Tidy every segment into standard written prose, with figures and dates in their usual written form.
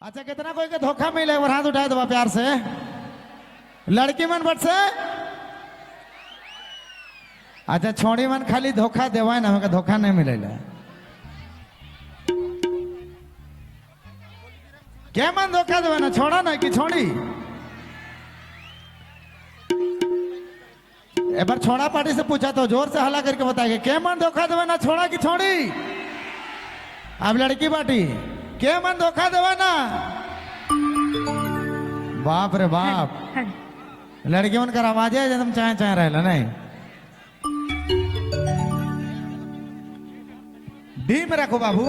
अच्छा कितना कोई के धोखा मिले और हाथ उठाए दो प्यार से लड़की मन बट से अच्छा छोड़ी मन खाली धोखा देवा ना हमें धोखा नहीं मिलेला क्या मन धोखा देवा ना छोड़ा ना कि छोड़ी एक बार छोड़ा पार्टी से पूछा तो जोर से हल्ला करके बताएगा क्या मन धोखा देवा ना छोड़ा कि छोड़ी अब लड़की पार्टी क्या मन धोखा देवा ना बाप रे बाप लड़की मन कर आवाज है जब तुम चाहे चाहे रहला नहीं डी में रखो बाबू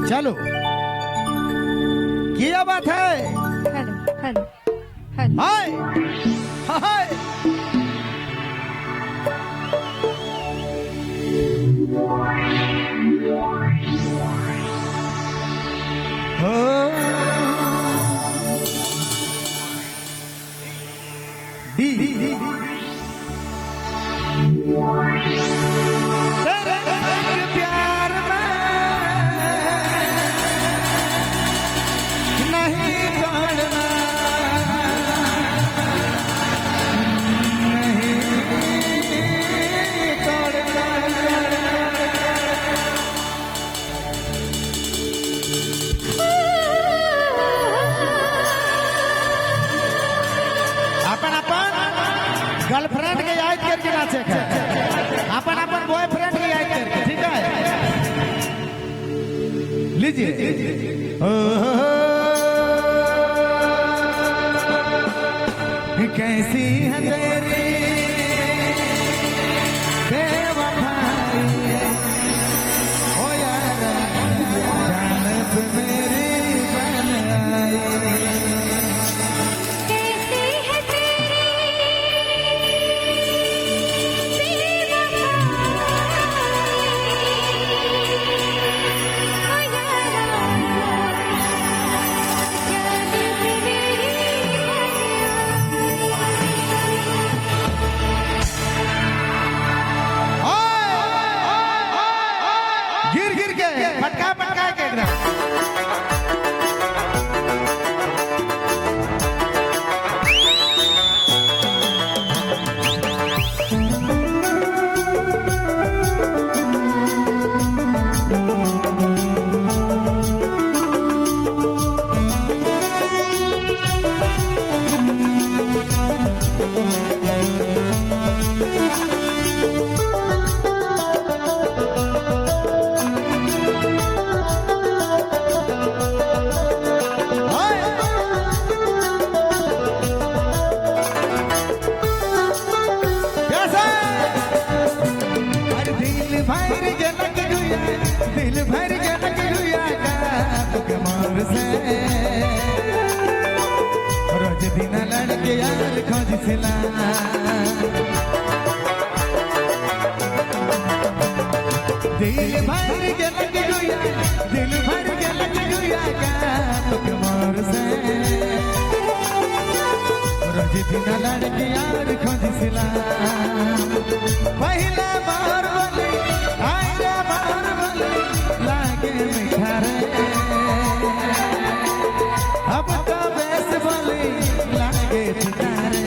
चलो क्या बात है हेलो हेलो हेलो हाय हाय डी तेरे प्यार में नहीं तोड़ना नहीं तोड़ना अपन अपन गर्लफ्रेंड के याद करके नाचे के अपन अपन बॉयफ्रेंड के याद करके ठीक है लीजिए कैसी है तेरी बेवफाई ओ यार जान पे मेरी जान आई कैसी है गिर गिर के पटका पटका के एकदम दिल भर जनक गुया का मोर से रोज दिन लड़के यार खोज सिला दिल भर जनक गुया दिल भर जनक गुया का मोर से रोज दिन लड़के यार खोज सिला पहला बार बोले आया बार बोले लागे मीठा रे अब तो बेस बोले लागे मीठा रे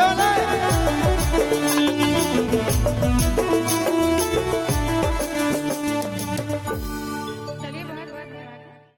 वाला है